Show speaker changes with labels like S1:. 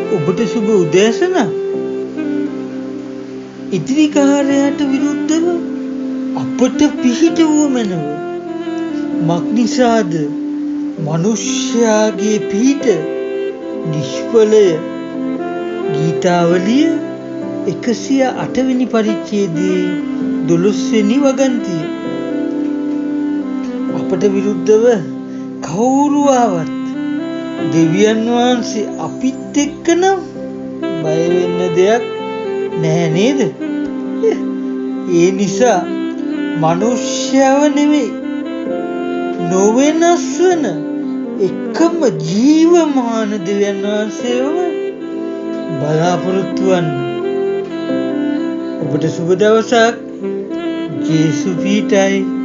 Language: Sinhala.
S1: ඔබට සුබ උදෑසන. ඉදිරි කාර්යයට විරුද්ධව අපට පිහිට වූ මැනව. මක්නිසාද මනුෂ්‍යයාගේ පිහිට නිෂ්ඵලය. ගීතාවලිය 108 වෙනි පරිච්ඡේදයේ 12 වෙනි වගන්තිය. අපට විරුද්ධව කවුරු ආවත් දෙවියන් වහන්සේ අපිත් එක්ක නම් බය වෙන්න දෙයක් නැහැ නේද? ඒ නිසා මනුෂ්‍යව නෙවෙයි නොවෙනස් වෙන එකම ජීවමාන දෙවියන් වහන්සේව බලාපොරොත්තු වන්න. ඔබට සුබ දවසක්. ජේසු පීඨයි.